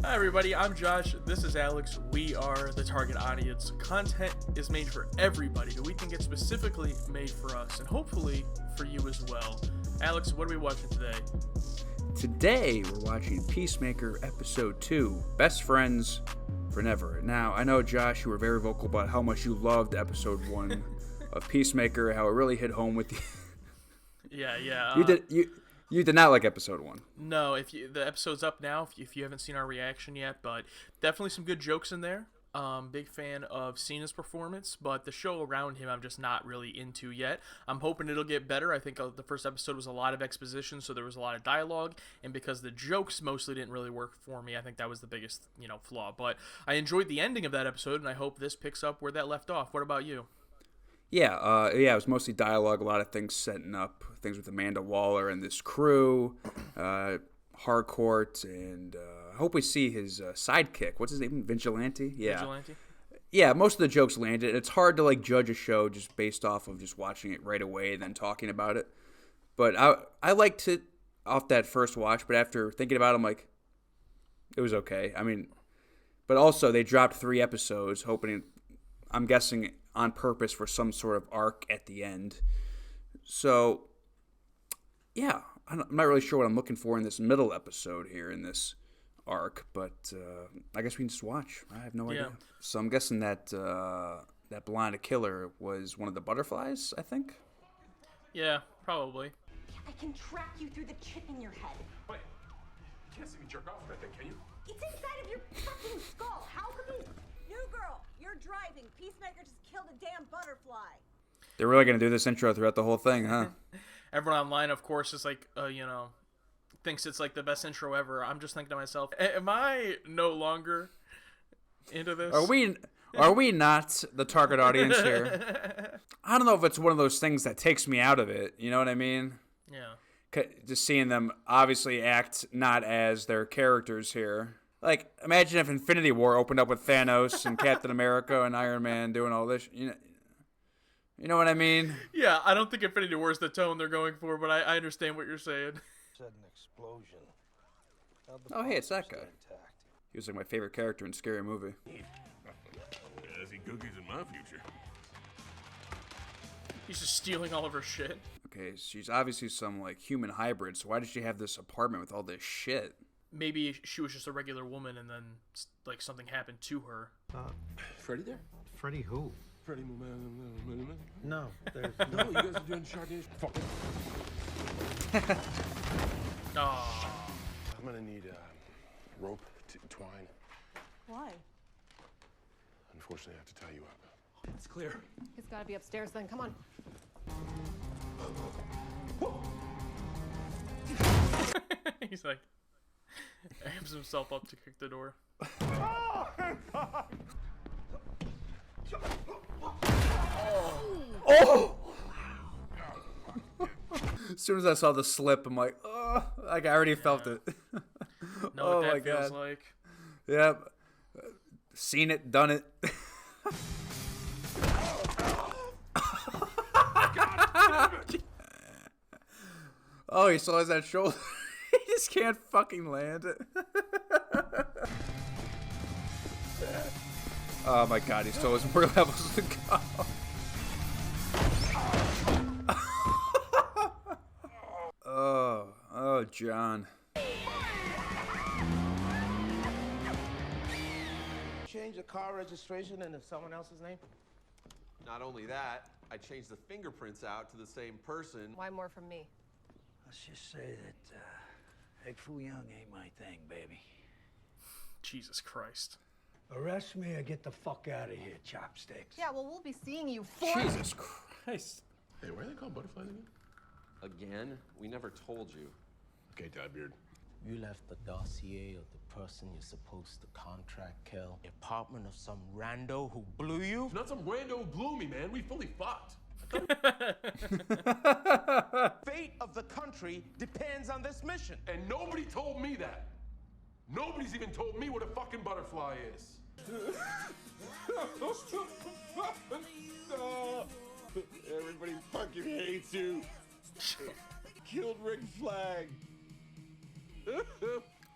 Hi everybody, I'm Josh, this is Alex, we are the target audience. Content is made for everybody, but we think it's specifically made for us, and hopefully for you as well. Alex, what are we watching today? Today, we're watching Peacemaker Episode 2, Best Friends for Never. Now, I know, Josh, you were very vocal about how much you loved Episode 1 of Peacemaker, how it really hit home with you. Yeah. You did not like Episode 1. No, the episode's up now, if you haven't seen our reaction yet, but definitely some good jokes in there. Big fan of Cena's performance, but the show around him I'm just not really into yet. I'm hoping it'll get better. I think the first episode was a lot of exposition, so there was a lot of dialogue, and because the jokes mostly didn't really work for me, I think that was the biggest, flaw. But I enjoyed the ending of that episode, and I hope this picks up where that left off. What about you? Yeah, it was mostly dialogue, a lot of things setting up, things with Amanda Waller and this crew, Harcourt, and I hope we see his sidekick. What's his name? Vigilante? Yeah. Vigilante? Yeah, most of the jokes landed. It's hard to judge a show just based off of just watching it right away and then talking about it. But I liked it off that first watch, but after thinking about it, I'm like, it was okay. I mean, but also they dropped 3 episodes, hoping, I'm guessing, on purpose for some sort of arc at the end. So, yeah, I'm not really sure what I'm looking for in this middle episode here in this arc, but I guess we can just watch. I have no idea. So I'm guessing that that blonde killer was one of the butterflies, I think? Yeah, probably. I can track you through the chip in your head. Wait, you can't see me jerk off with that thing, can you? It's inside of your fucking skull. How could we... New girl, you're driving. Peacemaker just killed a damn butterfly. They're really going to do this intro throughout the whole thing, huh? Everyone online, of course, is thinks it's like the best intro ever. I'm just thinking to myself, am I no longer into this? Are we not the target audience here? I don't know if it's one of those things that takes me out of it. You know what I mean? Yeah. Just seeing them obviously act not as their characters here. Like, imagine if Infinity War opened up with Thanos and Captain America and Iron Man doing all this. You know what I mean? Yeah, I don't think Infinity War is the tone they're going for, but I understand what you're saying. Sudden explosion. Oh, hey, it's that guy. He was like my favorite character in Scary Movie. I see cookies in my future. He's just stealing all of her shit. Okay, she's obviously some human hybrid, so why did she have this apartment with all this shit? Maybe she was just a regular woman and then something happened to her. Freddy there? Freddy who? Freddy No, there's No, you guys are doing Chardonnay. Fuck. Oh. I'm gonna need rope, twine. Why? Unfortunately, I have to tie you up. It's clear. It's gotta be upstairs then. Come on. He's like, amps himself up to kick the door. Oh! As soon as I saw the slip, I'm like, oh, I already felt it. Know what that feels like. Yep. Seen it, done it. Oh, he still has that shoulder. He just can't fucking land it. Oh my god, he still has more levels to go. Oh, John. change the car registration into someone else's name? Not only that, I changed the fingerprints out to the same person. Why more from me? Let's just say that Egg Foo Young ain't my thing, baby. Jesus Christ. Arrest me or get the fuck out of here, chopsticks. Yeah, well, we'll be seeing you for... Jesus Christ. Hey, why are they called butterflies again? Again? We never told you. Okay, Tidebeard. You left the dossier of the person you're supposed to contract kill. The apartment of some rando who blew you? It's not some rando who blew me, man. We fully fucked. Fate of the country depends on this mission. And nobody told me that. Nobody's even told me what a fucking butterfly is. Everybody fucking hates you. Killed Rick Flag.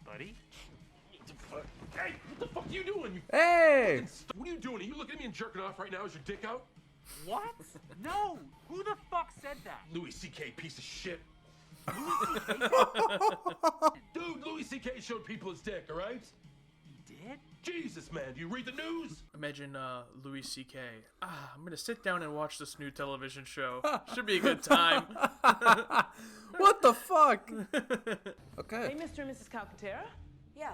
Buddy? Hey, what the fuck are you doing? You Hey! What are you doing? Are you looking at me and jerking off right now? Is your dick out? What? No. Who the fuck said that? Louis C.K. piece of shit. Louis C.K. Dude, Louis C.K. showed people his dick, all right? He did? Jesus, man, do you read the news? Imagine Louis C.K. I'm gonna sit down and watch this new television show. Should be a good time. What the fuck? Okay. Hey, Mr. and Mrs. Calcaterra. Yeah.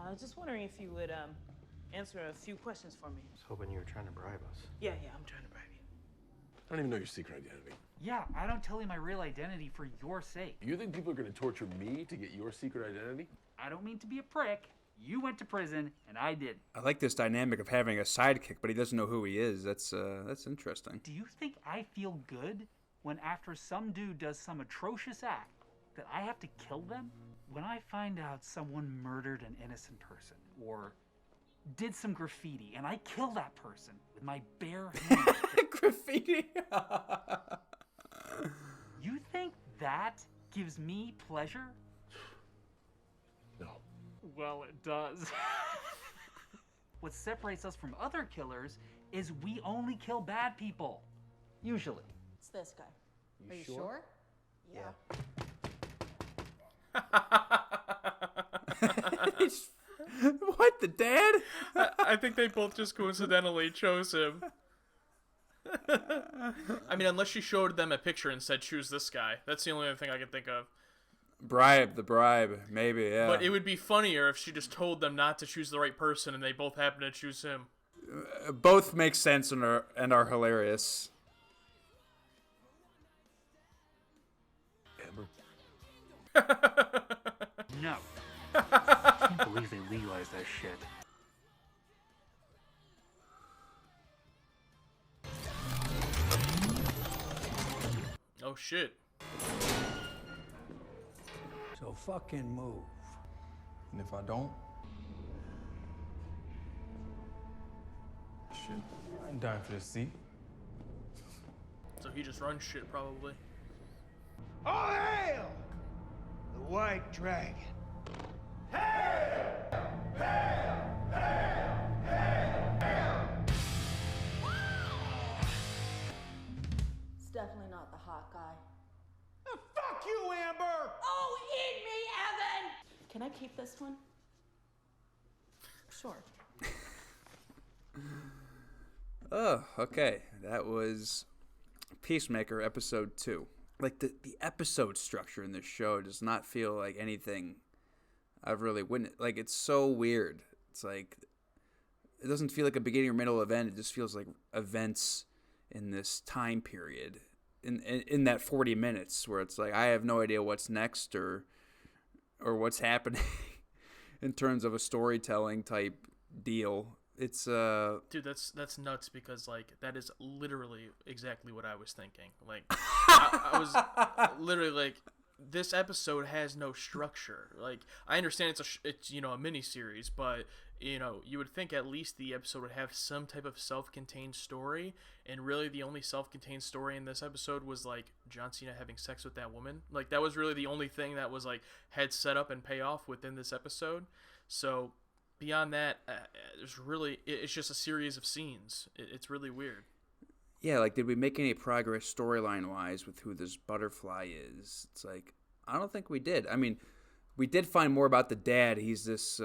I was just wondering if you would answer a few questions for me. I was hoping you were trying to bribe us. Yeah, I'm trying to bribe you. I don't even know your secret identity. Yeah, I don't tell you my real identity for your sake. You think people are gonna torture me to get your secret identity? I don't mean to be a prick. You went to prison, and I didn't. I like this dynamic of having a sidekick, but he doesn't know who he is. That's interesting. Do you think I feel good when after some dude does some atrocious act that I have to kill them? When I find out someone murdered an innocent person or did some graffiti and I kill that person with my bare hands. Graffiti? You think that gives me pleasure? No. Well, it does. What separates us from other killers is we only kill bad people. Usually. It's this guy. Are you sure? Yeah. What, the dad? I think they both just coincidentally chose him. I mean, unless she showed them a picture and said, choose this guy. That's the only other thing I can think of. The bribe, maybe, yeah. But it would be funnier if she just told them not to choose the right person and they both happen to choose him. Both make sense and are hilarious. Amber. No. I can't believe they legalized that shit. Oh, shit. So fucking move. And if I don't? Shit, I ain't dying for this seat. So he just runs shit, probably. All hail the White Dragon. It's definitely not the hot guy. Fuck you, Amber! Oh, eat me, Evan! Can I keep this one? Sure. Oh, okay. That was Peacemaker episode 2. Like, the episode structure in this show does not feel like anything I've really witnessed. Like, it's so weird. It's like, it doesn't feel like a beginning or middle event. It just feels like events in this time period. In that 40 minutes where it's like, I have no idea what's next or what's happening in terms of a storytelling type deal. It's Dude, that's nuts because like that is literally exactly what I was thinking. Like I was literally like, this episode has no structure. Like I understand it's a mini series, but you would think at least the episode would have some type of self-contained story, and really the only self-contained story in this episode was like John Cena having sex with that woman. Like that was really the only thing that was like had set up and payoff within this episode. So beyond that, it's just a series of scenes. It's really weird. Yeah, like, did we make any progress storyline-wise with who this butterfly is? It's like, I don't think we did. I mean, we did find more about the dad. He's this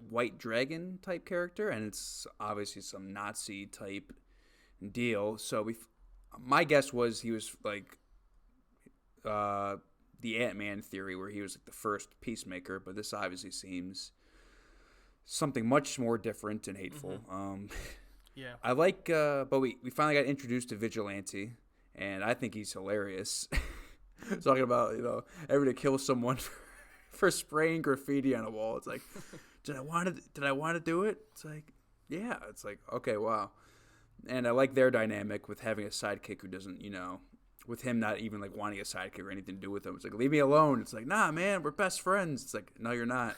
white dragon type character, and it's obviously some Nazi type deal. So my guess was he was like the Ant-Man theory, where he was like the first Peacemaker, but this obviously seems something much more different and hateful. Mm-hmm. Yeah. I like, but we finally got introduced to Vigilante, and I think he's hilarious. Talking about, having to kill someone for spraying graffiti on a wall. It's like, did I want to do it? It's like, yeah. It's like, okay, wow. And I like their dynamic with having a sidekick who doesn't, with him not even like wanting a sidekick or anything to do with him. It's like, leave me alone. It's like, nah, man, we're best friends. It's like, no, you're not.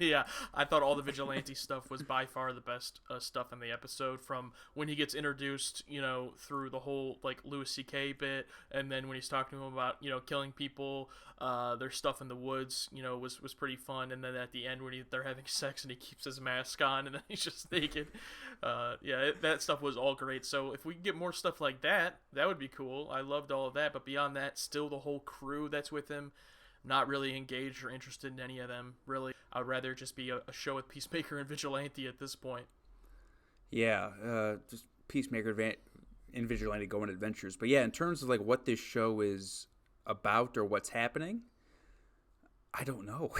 Yeah, I thought all the vigilante stuff was by far the best stuff in the episode, from when he gets introduced, through the whole like Louis C.K. bit, and then when he's talking to him about killing people, their stuff in the woods, was pretty fun, and then at the end when they're having sex and he keeps his mask on and then he's just naked. That stuff was all great. So if we could get more stuff like that, that would be cool. I loved all of that, but beyond that, still the whole crew that's with him, not really engaged or interested in any of them, really. I would rather just be a show with Peacemaker and Vigilante at this point. Yeah, just Peacemaker and Vigilante go on adventures. But yeah, in terms of like what this show is about or what's happening, I don't know.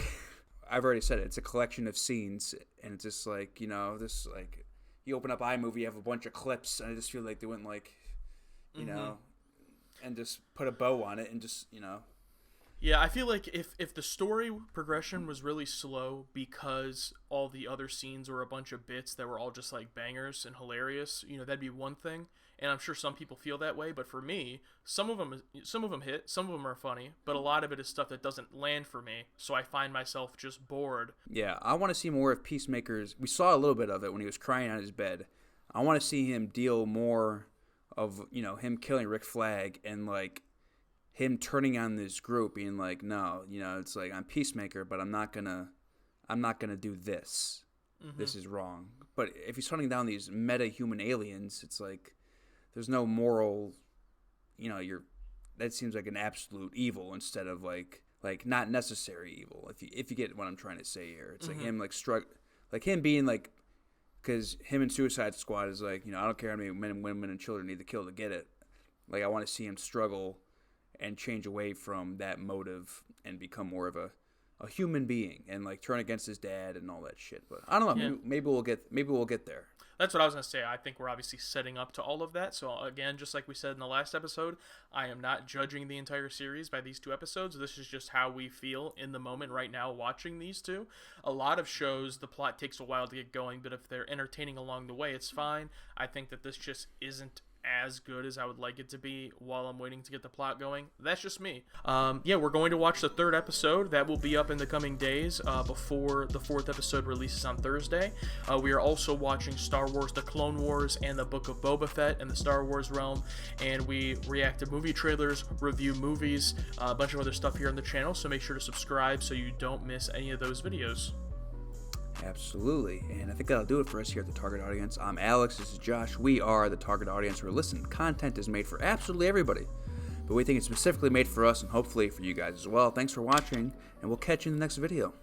I've already said it. It's a collection of scenes, and it's just like, this like, you open up iMovie, you have a bunch of clips, and I just feel like they went like, and just put a bow on it and just, Yeah, I feel like if the story progression was really slow because all the other scenes were a bunch of bits that were all just like bangers and hilarious, that'd be one thing. And I'm sure some people feel that way, but for me, some of them hit, some of them are funny, but a lot of it is stuff that doesn't land for me, so I find myself just bored. Yeah, I want to see more of Peacemaker's. We saw a little bit of it when he was crying on his bed. I want to see him deal more of, him killing Rick Flag and like him turning on this group, being like, no, it's like, I'm Peacemaker, but I'm not gonna do this. This is wrong. But if he's hunting down these meta-human aliens, it's like, there's no moral, that seems like an absolute evil instead of like not necessary evil. If you get what I'm trying to say here, it's like him like him being like, because him and Suicide Squad is like, I don't care how many men, women, and children need to kill to get it. Like, I want to see him struggle and change away from that motive and become more of a human being and like turn against his dad and all that shit. But I don't know. Yeah. Maybe we'll get there. That's what I was going to say. I think we're obviously setting up to all of that. So again, just like we said in the last episode, I am not judging the entire series by these 2 episodes. This is just how we feel in the moment right now watching these 2. A lot of shows, the plot takes a while to get going, but if they're entertaining along the way, it's fine. I think that this just isn't as good as I would like it to be while I'm waiting to get the plot going. That's just me. We're going to watch the 3rd episode. That will be up in the coming days before the 4th episode releases on Thursday. We are also watching Star Wars The Clone Wars and the Book of Boba Fett in the Star Wars realm, and we react to movie trailers, review movies, a bunch of other stuff here on the channel, so make sure to subscribe so you don't miss any of those videos. Absolutely. And I think that'll do it for us here at The Target Audience. I'm Alex. This is Josh. We are The Target Audience, where content is made for absolutely everybody. But we think it's specifically made for us and hopefully for you guys as well. Thanks for watching, and we'll catch you in the next video.